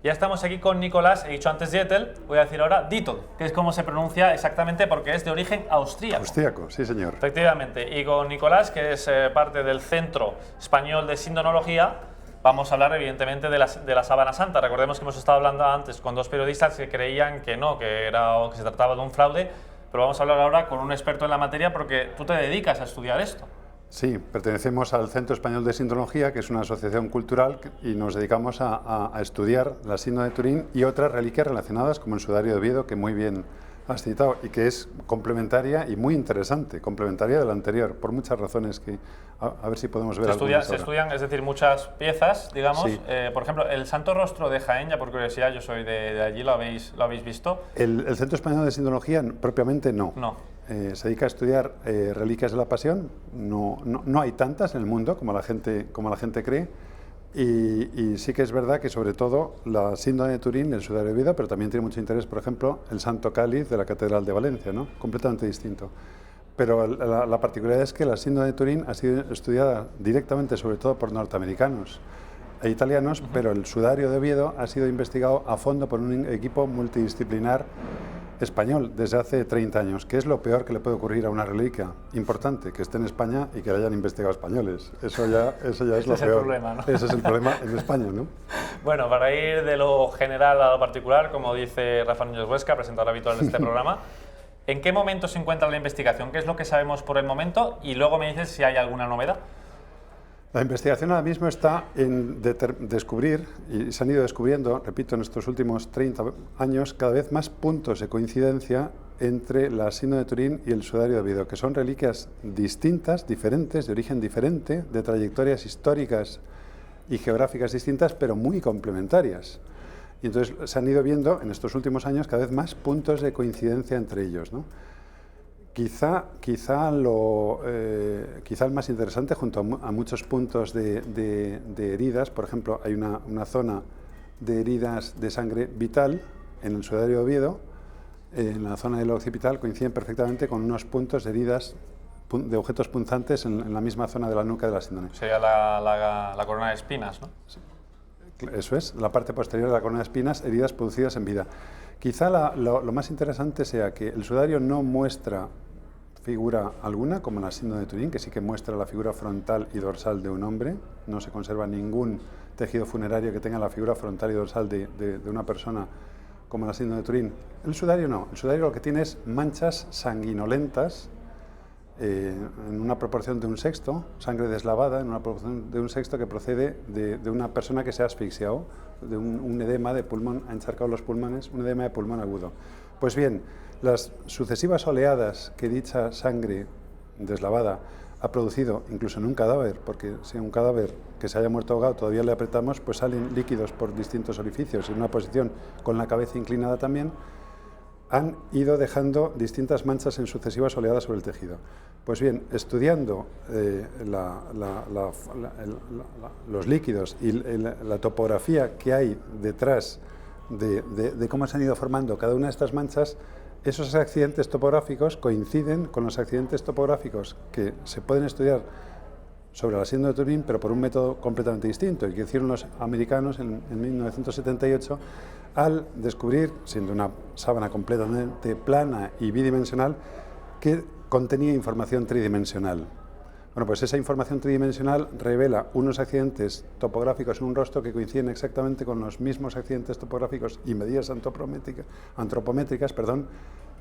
Ya estamos aquí con Nicolás, he dicho antes Dietel, voy a decir ahora Dietl, que es como se pronuncia exactamente porque es de origen austríaco. Austríaco, sí señor. Efectivamente, y con Nicolás, que es parte del Centro Español de Sindonología, vamos a hablar evidentemente de la Sábana Santa. Recordemos que hemos estado hablando antes con dos periodistas que creían que no, que se trataba de un fraude, pero vamos a hablar ahora con un experto en la materia porque tú te dedicas a estudiar esto. Sí, pertenecemos al Centro Español de Sindonología, que es una asociación cultural, y nos dedicamos a estudiar la síndrome de Turín y otras reliquias relacionadas, como el sudario de Oviedo, que muy bien has citado, y que es complementaria y muy interesante, complementaria de la anterior, por muchas razones que a ver si podemos ver algunas Se ahora. estudian, es decir, muchas piezas, digamos. Sí. Por ejemplo, el Santo Rostro de Jaén, ya por curiosidad, yo soy de allí, ¿lo habéis visto? El Centro Español de Sindonología propiamente no. No. Se dedica a estudiar reliquias de la Pasión. No hay tantas en el mundo como la gente cree. Y sí que es verdad que sobre todo la síndrome de Turín, el sudario de Oviedo, pero también tiene mucho interés, por ejemplo, el Santo Cáliz de la Catedral de Valencia, ¿no? Completamente distinto. Pero la particularidad es que la síndrome de Turín ha sido estudiada directamente, sobre todo por norteamericanos e italianos, pero el sudario de Oviedo ha sido investigado a fondo por un equipo multidisciplinar español desde hace 30 años, que es lo peor que le puede ocurrir a una reliquia importante, que esté en España y que la hayan investigado españoles. Eso ya es lo peor. El problema, ¿no? Ese es el problema en España, ¿no? Bueno, para ir de lo general a lo particular, como dice Rafa Núñez Huesca, presentador habitual de este programa, ¿en qué momento se encuentra la investigación? ¿Qué es lo que sabemos por el momento? Y luego me dices si hay alguna novedad. La investigación ahora mismo está en descubrir, y se han ido descubriendo, repito, en estos últimos 30 años, cada vez más puntos de coincidencia entre la síndrome de Turín y el sudario de Oviedo, que son reliquias distintas, diferentes, de origen diferente, de trayectorias históricas y geográficas distintas, pero muy complementarias. Y entonces se han ido viendo en estos últimos años cada vez más puntos de coincidencia entre ellos, ¿no? Quizá el más interesante, junto a muchos puntos de heridas, por ejemplo, hay una zona de heridas de sangre vital en el sudario de Oviedo, en la zona del occipital, coinciden perfectamente con unos puntos de heridas de objetos punzantes en la misma zona de la nuca de la síndrome. Sería la corona de espinas, ¿no? Sí. Eso es, la parte posterior de la corona de espinas, heridas producidas en vida. Quizá lo más interesante sea que el sudario no muestra figura alguna, como la síndrome de Turín, que sí que muestra la figura frontal y dorsal de un hombre. No se conserva ningún tejido funerario que tenga la figura frontal y dorsal de una persona como la síndrome de Turín. El sudario no. El sudario lo que tiene es manchas sanguinolentas en una proporción de un sexto, sangre deslavada en una proporción de un sexto que procede de una persona que se ha asfixiado, de un edema de pulmón, ha encharcado los pulmones, un edema de pulmón agudo. Pues bien, las sucesivas oleadas que dicha sangre deslavada ha producido, incluso en un cadáver, porque si un cadáver que se haya muerto ahogado todavía le apretamos, pues salen líquidos por distintos orificios, en una posición con la cabeza inclinada también, han ido dejando distintas manchas en sucesivas oleadas sobre el tejido. Pues bien, estudiando los líquidos y la topografía que hay detrás de cómo se han ido formando cada una de estas manchas, esos accidentes topográficos coinciden con los accidentes topográficos que se pueden estudiar sobre la síndrome de Turín, pero por un método completamente distinto, y que hicieron los americanos en 1978 al descubrir, siendo una sábana completamente plana y bidimensional, que contenía información tridimensional. Bueno, pues esa información tridimensional revela unos accidentes topográficos en un rostro que coinciden exactamente con los mismos accidentes topográficos y medidas antropométricas,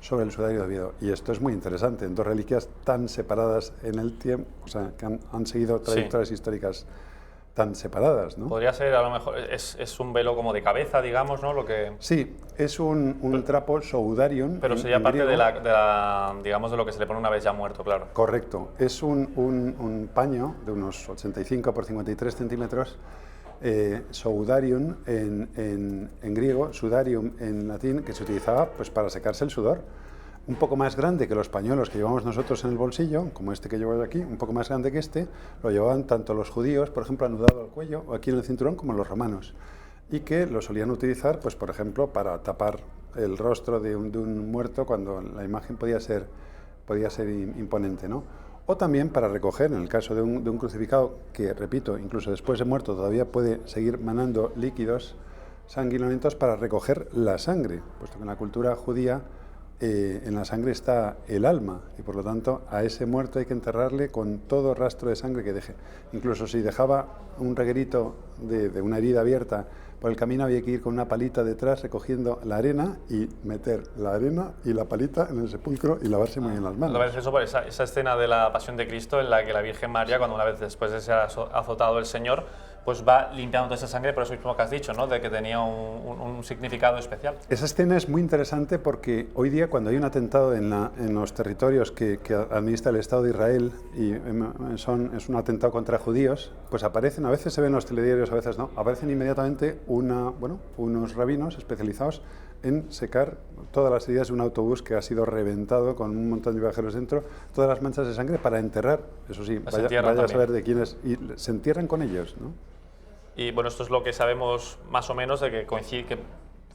sobre el sudario de Oviedo. Y esto es muy interesante, en dos reliquias tan separadas en el tiempo, o sea, que han seguido trayectorias históricas tan separadas, ¿no? Podría ser, a lo mejor, es un velo como de cabeza, digamos, ¿no? Lo que... Sí, es un trapo soudarium. Pero sería parte digamos, de lo que se le pone una vez ya muerto, claro. Correcto. Es un paño de unos 85 por 53 centímetros, soudarium en griego, sudarium en latín, que se utilizaba pues, para secarse el sudor. Un poco más grande que los pañuelos que llevamos nosotros en el bolsillo, como este que llevo aquí, un poco más grande que este, lo llevaban tanto los judíos, por ejemplo, anudado al cuello o aquí en el cinturón, como los romanos, y que lo solían utilizar, pues, por ejemplo, para tapar el rostro de un muerto cuando la imagen podía ser imponente, ¿no? O también para recoger, en el caso de un crucificado, que, repito, incluso después de muerto todavía puede seguir manando líquidos sanguinolentos para recoger la sangre, puesto que en la cultura judía en la sangre está el alma y por lo tanto a ese muerto hay que enterrarle con todo rastro de sangre que deje. Incluso si dejaba un reguerito de una herida abierta por el camino, había que ir con una palita detrás recogiendo la arena y meter la arena y la palita en el sepulcro y lavarse muy bien las manos. Lo ves eso por esa escena de la Pasión de Cristo en la que la Virgen María, cuando una vez después de ser azotado el Señor, pues va limpiando toda esa sangre, por eso mismo que has dicho, ¿no? De que tenía un significado especial. Esa escena es muy interesante porque hoy día cuando hay un atentado en los territorios que administra el Estado de Israel y es un atentado contra judíos, pues aparecen, a veces se ven en los telediarios, a veces no, aparecen inmediatamente unos rabinos especializados en secar todas las heridas de un autobús que ha sido reventado con un montón de viajeros dentro, todas las manchas de sangre para enterrar, eso sí, vaya a saber de quiénes, y se entierran con ellos, ¿no? Y bueno, esto es lo que sabemos más o menos de que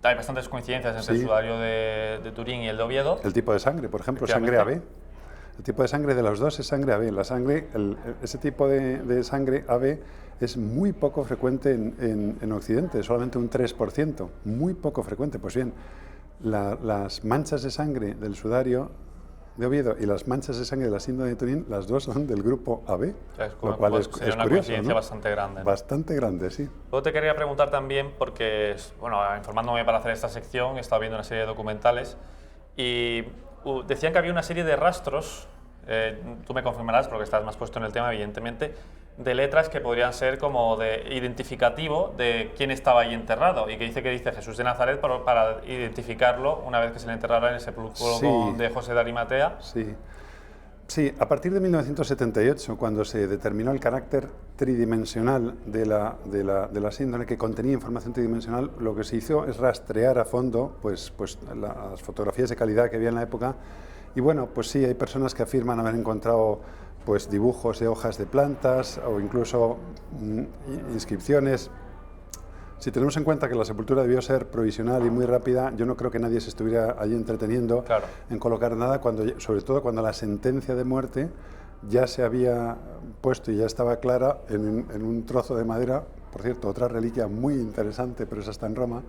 hay bastantes coincidencias entre el sudario de Turín y el de Oviedo. El tipo de sangre, por ejemplo, sangre AB. El tipo de sangre de los dos es sangre AB. Ese tipo de sangre AB es muy poco frecuente en Occidente, solamente un 3%, muy poco frecuente. Pues bien, las manchas de sangre del sudario de Oviedo y las manchas de sangre de la síndrome de Turín, las dos son del grupo AB, lo cual es una curioso, coincidencia, ¿no? bastante grande, ¿no? Bastante grande, sí. Luego te quería preguntar también, porque, bueno, informándome para hacer esta sección, he estado viendo una serie de documentales y decían que había una serie de rastros, tú me confirmarás porque estás más puesto en el tema, evidentemente, de letras que podrían ser como de identificativo de quién estaba ahí enterrado y que dice Jesús de Nazaret para identificarlo una vez que se le enterrara en el sepulcro de José de Arimatea. Sí, a partir de 1978, cuando se determinó el carácter tridimensional de la síndrome, que contenía información tridimensional, lo que se hizo es rastrear a fondo pues las fotografías de calidad que había en la época. Y bueno, pues sí, hay personas que afirman haber encontrado pues dibujos de hojas de plantas o incluso inscripciones. Si tenemos en cuenta que la sepultura debió ser provisional y muy rápida, yo no creo que nadie se estuviera allí entreteniendo en colocar nada, sobre todo cuando la sentencia de muerte ya se había puesto y ya estaba clara en un trozo de madera. Por cierto, otra reliquia muy interesante, pero esa está en Roma,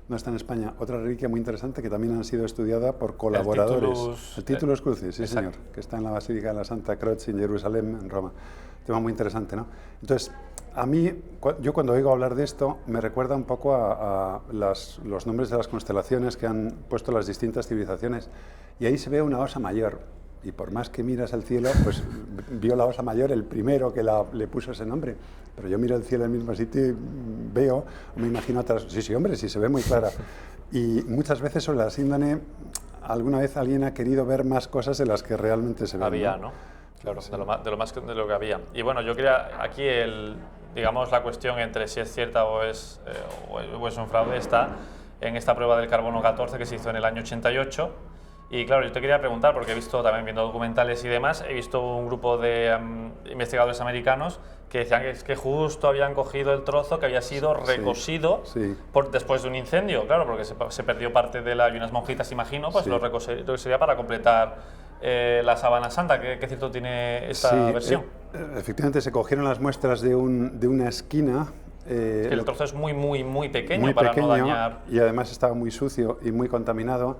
no está en España. Otra reliquia muy interesante que también ha sido estudiada por colaboradores. El Titulus Crucis, sí señor, que está en la Basílica de la Santa Croce en Jerusalén, en Roma. Tema muy interesante, ¿no? Entonces, a mí, yo cuando oigo hablar de esto, me recuerda un poco a los nombres de las constelaciones que han puesto las distintas civilizaciones. Y ahí se ve una osa mayor. Y por más que miras al cielo, pues vio la osa mayor el primero que le puso ese nombre. Pero yo miro el cielo en el mismo sitio y veo, me imagino otras. Sí, hombre, sí se ve muy clara. Y muchas veces sobre la síndrome, alguna vez alguien ha querido ver más cosas de las que realmente se ven. Había, ¿no? Claro, sí. de lo que había. Y bueno, yo quería aquí digamos la cuestión entre si es cierta o es un fraude está en esta prueba del carbono 14 que se hizo en el año 88. Y claro, yo te quería preguntar, porque he visto también viendo documentales y demás, he visto un grupo de investigadores americanos que decían que justo habían cogido el trozo que había sido recosido después de un incendio, claro, porque se perdió parte de y unas monjitas, imagino, pues lo recosería para completar la sábana santa. ¿Qué cierto tiene esta versión? Efectivamente, se cogieron las muestras de una esquina. El trozo es muy pequeño para no dañar. Y además estaba muy sucio y muy contaminado.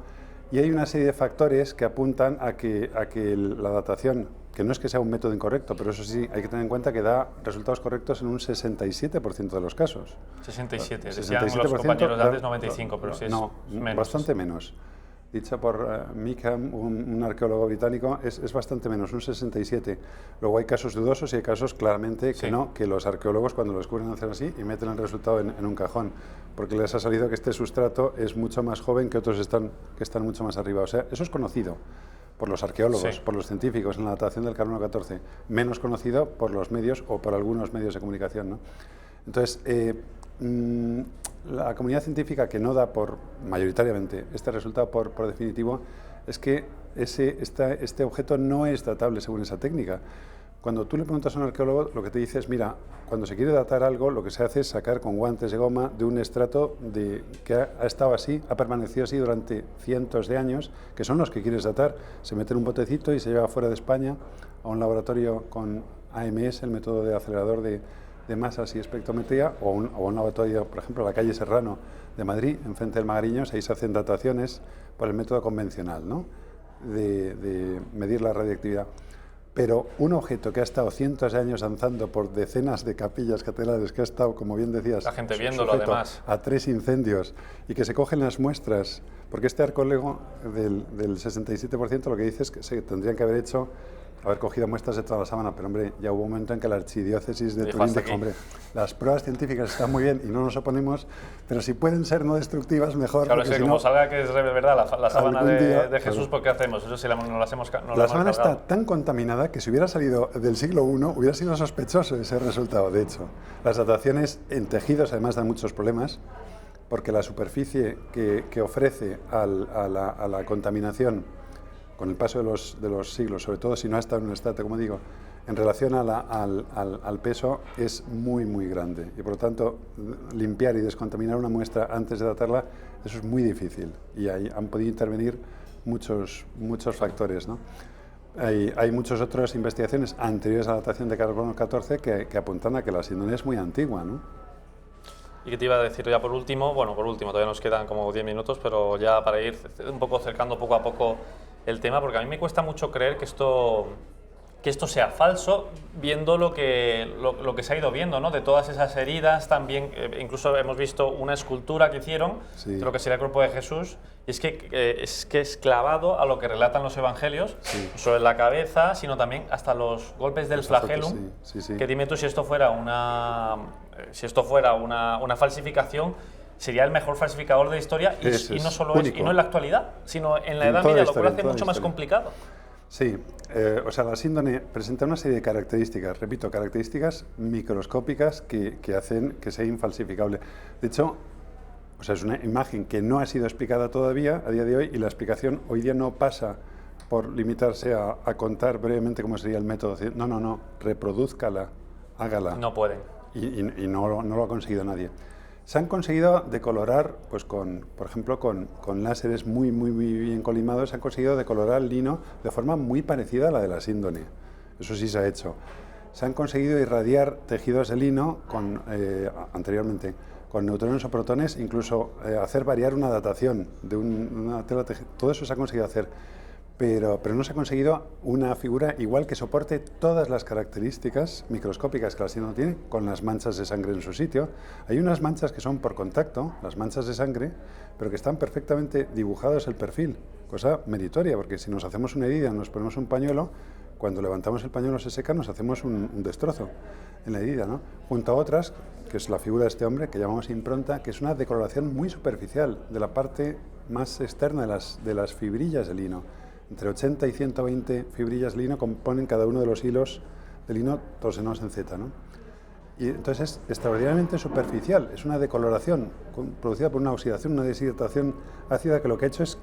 Y hay una serie de factores que apuntan a que la datación, que no es que sea un método incorrecto, pero eso sí, hay que tener en cuenta que da resultados correctos en un 67% de los casos. 67%, decían los compañeros de antes 95%, pero sí es menos. Bastante menos. Dicho por Meekham, un arqueólogo británico, es bastante menos, un 67%. Luego hay casos dudosos y hay casos claramente que no, que los arqueólogos cuando lo descubren hacen así y meten el resultado en un cajón, porque les ha salido que este sustrato es mucho más joven que otros que están mucho más arriba. O sea, eso es conocido por los arqueólogos, por los científicos en la datación del carbono 14, menos conocido por los medios o por algunos medios de comunicación, ¿no? Entonces, la comunidad científica que no da mayoritariamente este resultado por definitivo es que este objeto no es datable según esa técnica. Cuando tú le preguntas a un arqueólogo, lo que te dice es, mira, cuando se quiere datar algo, lo que se hace es sacar con guantes de goma de un estrato que ha estado así, ha permanecido así durante cientos de años, que son los que quieres datar. Se mete en un botecito y se lleva fuera de España a un laboratorio con AMS, el método de acelerador de masas y espectrometría, o un laboratorio, por ejemplo, la calle Serrano de Madrid, enfrente del Magariños, ahí se hacen dataciones por el método convencional, ¿no? de medir la radiactividad. Pero un objeto que ha estado cientos de años danzando por decenas de capillas catedrales, que ha estado, como bien decías, la gente viéndolo sujeto además a 3 incendios, y que se cogen las muestras, porque este arqueólogo del 67% lo que dice es que se tendrían que haber cogido muestras de toda la sábana, pero hombre, ya hubo un momento en que la archidiócesis de Turín dijo, hombre, las pruebas científicas están muy bien y no nos oponemos, pero si pueden ser no destructivas, mejor. Claro, es que si como salga que es verdad la sábana de Jesús, claro. ¿Por qué hacemos? Eso si nos las hemos La sábana está tan contaminada que si hubiera salido del siglo I hubiera sido sospechoso ese resultado. De hecho, las dataciones en tejidos además dan muchos problemas, porque la superficie que ofrece a la contaminación con el paso de los siglos, sobre todo si no ha estado en un estrato, como digo, en relación al peso, es muy, muy grande. Y por lo tanto, limpiar y descontaminar una muestra antes de datarla, eso es muy difícil. Y ahí han podido intervenir muchos factores, ¿no? Hay muchas otras investigaciones anteriores a la datación de carbono 14 que apuntan a que la síndrome es muy antigua, ¿no? Y que te iba a decir ya por último, todavía nos quedan como 10 minutos, pero ya para ir un poco acercando poco a poco el tema, porque a mí me cuesta mucho creer que esto sea falso, viendo lo que se ha ido viendo, ¿no? De todas esas heridas, también incluso hemos visto una escultura que hicieron de lo que sería el cuerpo de Jesús, y es que es clavado a lo que relatan los evangelios, no solo en la cabeza, sino también hasta los golpes del flagelum, que dime tú si esto fuera una falsificación, sería el mejor falsificador de la historia y no solo y no en la actualidad, sino en la Edad Media, lo cual hace mucho más complicado. Sí, la síndrome presenta una serie de características, repito, características microscópicas que hacen que sea infalsificable. De hecho, es una imagen que no ha sido explicada todavía a día de hoy, y la explicación hoy día no pasa por limitarse a contar brevemente cómo sería el método. No, reprodúzcala, hágala. No pueden. Y no lo ha conseguido nadie. Se han conseguido decolorar, pues por ejemplo, con láseres muy bien colimados, se han conseguido decolorar el lino de forma muy parecida a la de la síndone. Eso sí se ha hecho. Se han conseguido irradiar tejidos de lino anteriormente con neutrones o protones, incluso hacer variar una datación de una tela tejida. Todo eso se ha conseguido hacer. Pero no se ha conseguido una figura igual que soporte todas las características microscópicas que la síndrome tiene, con las manchas de sangre en su sitio. Hay unas manchas que son por contacto, las manchas de sangre, pero que están perfectamente dibujados el perfil, cosa meritoria, porque si nos hacemos una herida, nos ponemos un pañuelo, cuando levantamos el pañuelo se seca, nos hacemos un destrozo en la herida, ¿no? Junto a otras, que es la figura de este hombre, que llamamos impronta, que es una decoloración muy superficial de la parte más externa de las fibrillas de lino. Entre 80 y 120 fibrillas de lino componen cada uno de los hilos de lino torsionados en Z, ¿no? Y entonces es extraordinariamente superficial, es una decoloración producida por una oxidación, una deshidratación ácida, que lo que ha hecho es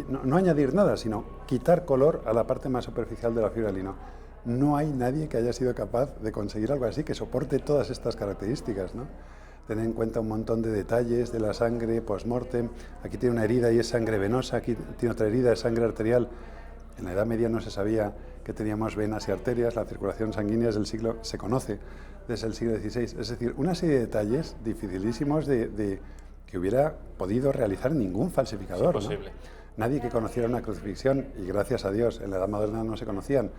no añadir nada, sino quitar color a la parte más superficial de la fibra de lino. No hay nadie que haya sido capaz de conseguir algo así, que soporte todas estas características, ¿no? Tener en cuenta un montón de detalles de la sangre post-mortem. Aquí tiene una herida y es sangre venosa, aquí tiene otra herida, es sangre arterial. En la Edad Media no se sabía que teníamos venas y arterias, la circulación sanguínea se conoce desde el siglo XVI. Es decir, una serie de detalles dificilísimos que hubiera podido realizar ningún falsificador. Es imposible. ¿No? Nadie que conociera una crucifixión, y gracias a Dios en la Edad Moderna no se conocían.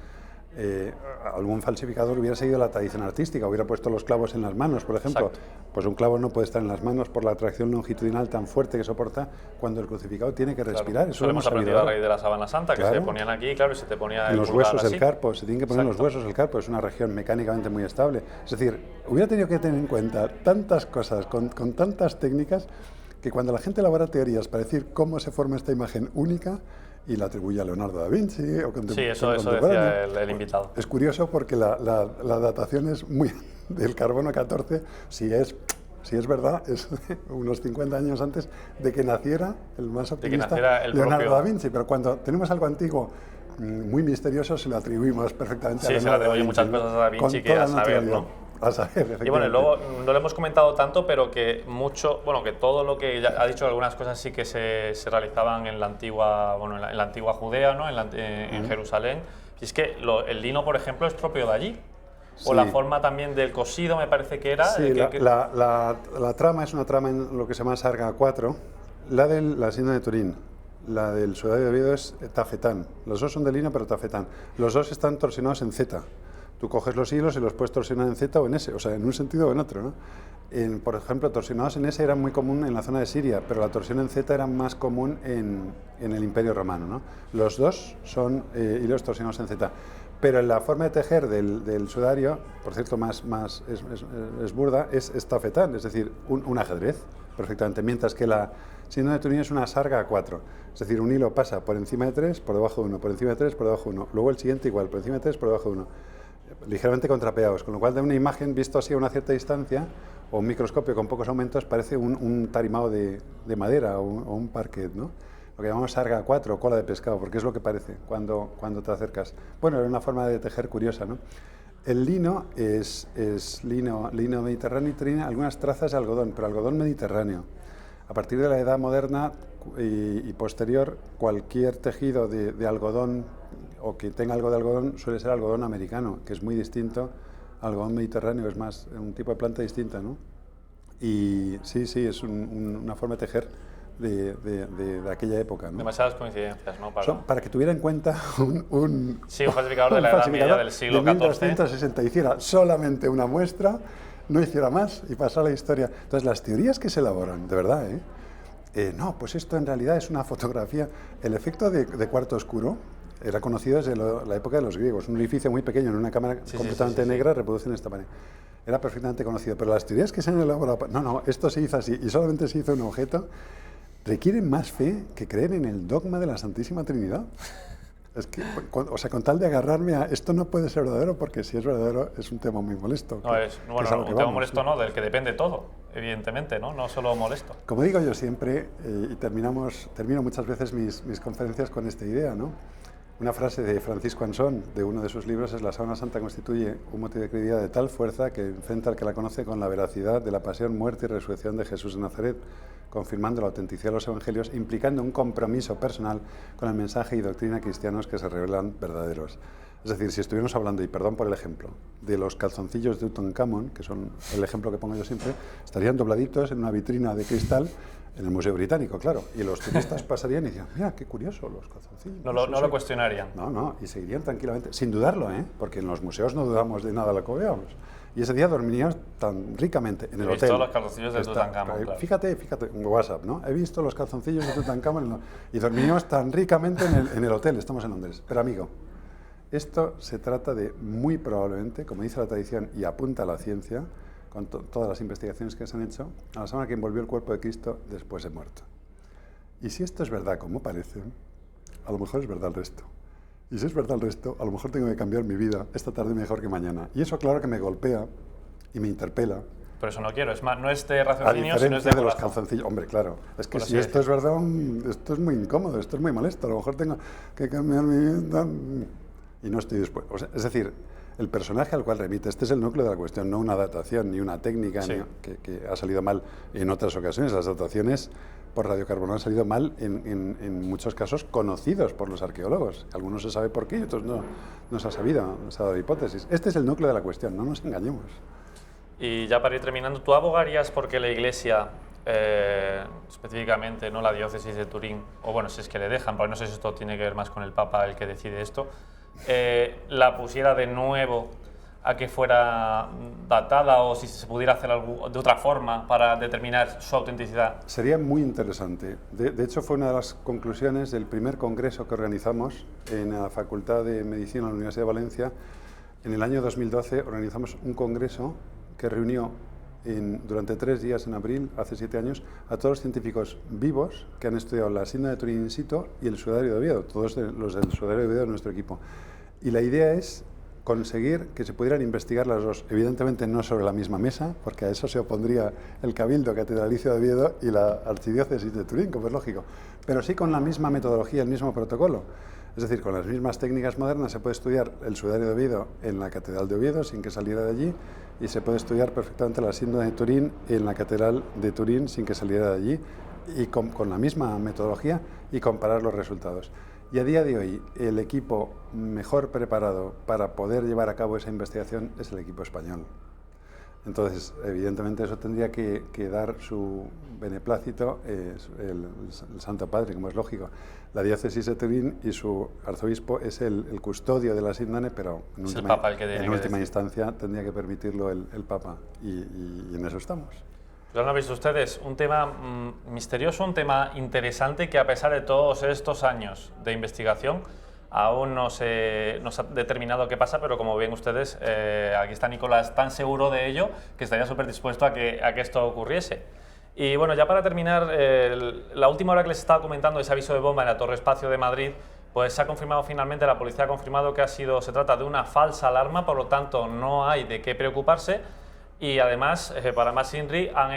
Algún falsificador hubiera seguido la tradición artística, hubiera puesto los clavos en las manos, por ejemplo. Exacto. Pues un clavo no puede estar en las manos por la atracción longitudinal tan fuerte que soporta cuando el crucificado tiene que respirar. Claro. Eso lo hemos aprendido a raíz de la sábana santa, que se ponían aquí, claro, y se te ponía en los huesos del carpo, se tienen que poner Exacto. los huesos del carpo, es una región mecánicamente muy estable. Es decir, hubiera tenido que tener en cuenta tantas cosas, con tantas técnicas, que cuando la gente elabora teorías para decir cómo se forma esta imagen única, y la atribuye a Leonardo da Vinci. Sí, eso decía el invitado. Es curioso porque la datación es muy del carbono 14, si es verdad, es unos 50 años antes de que naciera el más optimista, Leonardo da Vinci. Pero cuando tenemos algo antiguo muy misterioso, se lo atribuimos perfectamente a Leonardo da Vinci. Sí, se le atribuyen muchas cosas a Da Vinci que a saber, ¿no? A saber, y bueno, luego no lo hemos comentado tanto, pero que que todo lo que ya ha dicho, algunas cosas sí que se realizaban en la antigua, en la antigua Judea, ¿no? En Jerusalén. Y es que el lino, por ejemplo, es propio de allí. o la forma también del cosido, me parece que era. Sí, la trama es una trama en lo que se llama sarga 4, la síndrome de Turín. La del sudario de Oviedo es tafetán. Los dos son de lino, pero tafetán. Los dos están torsionados en Z. Tú coges los hilos y los puedes torsionar en Z o en S, o sea, en un sentido o en otro, ¿no? Por ejemplo, torsionados en S era muy común en la zona de Siria, pero la torsión en Z era más común en el Imperio Romano, ¿no? Los dos son hilos torsionados en Z. Pero en la forma de tejer del sudario, por cierto, es burda, es tafetán, es decir, un ajedrez, perfectamente, mientras que la síndrome de Turín es una sarga a 4, es decir, un hilo pasa por encima de 3, por debajo de 1, por encima de 3, por debajo de 1, luego el siguiente igual, por encima de 3, por debajo de 1, ligeramente contrapeados, con lo cual de una imagen visto así a una cierta distancia, o un microscopio con pocos aumentos, parece un tarimado de madera o un parquet, ¿no? Lo que llamamos sarga 4 o cola de pescado, porque es lo que parece cuando te acercas. Bueno, era una forma de tejer curiosa, ¿no? El lino es lino mediterráneo y tiene algunas trazas de algodón, pero algodón mediterráneo. A partir de la edad moderna y posterior, cualquier tejido de algodón o que tenga algo de algodón suele ser algodón americano, que es muy distinto al algodón mediterráneo, es más un tipo de planta distinta, ¿no? Y sí, es una forma de tejer de aquella época, ¿no? Demasiadas coincidencias, ¿no? Para que tuviera en cuenta un falsificador de la Edad Media del siglo XIV. De 1260 hiciera solamente una muestra, no hiciera más y pasara la historia. Entonces, las teorías que se elaboran, de verdad, no, pues esto en realidad es una fotografía. El efecto de cuarto oscuro era conocido desde la época de los griegos. Un edificio muy pequeño en una cámara completamente negra reproduce en esta manera. Era perfectamente conocido. Pero las teorías que se han elaborado, no, esto se hizo así y solamente se hizo un objeto, requieren más fe que creer en el dogma de la Santísima Trinidad. Es que, o sea, con tal de agarrarme a esto no puede ser verdadero, porque si es verdadero es un tema muy molesto. No, es un tema molesto, ¿no? Del que depende todo, evidentemente, ¿no? No solo molesto. Como digo yo siempre, y termino muchas veces mis conferencias con esta idea, ¿no? Una frase de Francisco Ansón, de uno de sus libros, es: la sábana santa constituye un motivo de credibilidad de tal fuerza que enfrenta al que la conoce con la veracidad de la pasión, muerte y resurrección de Jesús de Nazaret, confirmando la autenticidad de los evangelios, implicando un compromiso personal con el mensaje y doctrina cristianos que se revelan verdaderos. Es decir, si estuviéramos hablando, y perdón por el ejemplo, de los calzoncillos de Tutankamón, que son el ejemplo que pongo yo siempre, estarían dobladitos en una vitrina de cristal en el Museo Británico, claro, y los turistas pasarían y decían: mira, qué curioso los calzoncillos. No lo cuestionarían. No, y seguirían tranquilamente, sin dudarlo, porque en los museos no dudamos de nada lo que veamos. Y ese día dormiríamos tan ricamente en el hotel. He visto los calzoncillos de Tutankamón, claro. Fíjate, en WhatsApp, ¿no? He visto los calzoncillos de Tutankamón y dormiríamos tan ricamente en el hotel, estamos en Londres. Pero amigo, esto se trata de, muy probablemente, como dice la tradición y apunta la ciencia, con todas las investigaciones que se han hecho, a la sábana que envolvió el cuerpo de Cristo después de muerto. Y si esto es verdad, como parece, a lo mejor es verdad el resto. Y si es verdad el resto, a lo mejor tengo que cambiar mi vida esta tarde mejor que mañana. Y eso, claro, que me golpea y me interpela. Pero eso no quiero, es más, no es de raciocinio, sino es de los calzoncillos. Hombre, claro, es que si esto es verdad, esto es muy incómodo, esto es muy molesto. A lo mejor tengo que cambiar mi vida y no estoy dispuesto. O sea, es decir, el personaje al cual remite, este es el núcleo de la cuestión, no una datación ni una técnica que ha salido mal en otras ocasiones. Las dataciones por radiocarbono han salido mal en muchos casos conocidos por los arqueólogos. Algunos se sabe por qué y otros no se ha sabido, no se ha dado hipótesis. Este es el núcleo de la cuestión, no nos engañemos. Y ya para ir terminando, ¿tú abogarías porque la Iglesia, específicamente no la diócesis de Turín, o bueno, si es que le dejan, porque no sé si esto tiene que ver más con el Papa el que decide esto, la pusiera de nuevo a que fuera datada, o si se pudiera hacer algo de otra forma para determinar su autenticidad? Sería muy interesante. De hecho, fue una de las conclusiones del primer congreso que organizamos en la Facultad de Medicina de la Universidad de Valencia. En el año 2012 organizamos un congreso que reunió durante 3 días en abril, hace 7 años, a todos los científicos vivos que han estudiado la síndrome de Turín in situ y el sudario de Oviedo, todos los del sudario de Oviedo de nuestro equipo. Y la idea es conseguir que se pudieran investigar las dos, evidentemente no sobre la misma mesa, porque a eso se opondría el Cabildo Catedralicio de Oviedo y la Archidiócesis de Turín, como es lógico, pero sí con la misma metodología, el mismo protocolo. Es decir, con las mismas técnicas modernas se puede estudiar el sudario de Oviedo en la Catedral de Oviedo sin que saliera de allí, y se puede estudiar perfectamente la síndrome de Turín en la Catedral de Turín sin que saliera de allí, y con la misma metodología, y comparar los resultados. Y a día de hoy, el equipo mejor preparado para poder llevar a cabo esa investigación es el equipo español. Entonces, evidentemente, eso tendría que dar su beneplácito el Santo Padre, como es lógico. La diócesis de Turín y su arzobispo es el custodio de la Sindone, pero en última instancia tendría que permitirlo el Papa, y en eso estamos. Lo han visto ustedes, un tema misterioso, un tema interesante que, a pesar de todos estos años de investigación, aún no se ha determinado qué pasa, pero como ven ustedes, aquí está Nicolás tan seguro de ello que estaría súper dispuesto a que esto ocurriese. Y bueno, ya para terminar, la última hora que les estaba comentando, ese aviso de bomba en la Torre Espacio de Madrid, pues se ha confirmado finalmente, la policía ha confirmado que se trata de una falsa alarma, por lo tanto no hay de qué preocuparse. Y además, para más INRI, han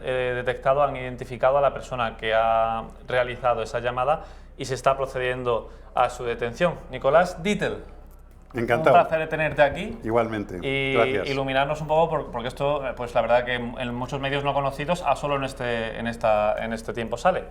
detectado, han identificado a la persona que ha realizado esa llamada y se está procediendo a su detención. Nicolás Dittel, encantado. Un placer tenerte aquí. Igualmente. Y gracias. Iluminarnos un poco, porque esto, pues la verdad que en muchos medios no conocidos, solo en este tiempo sale.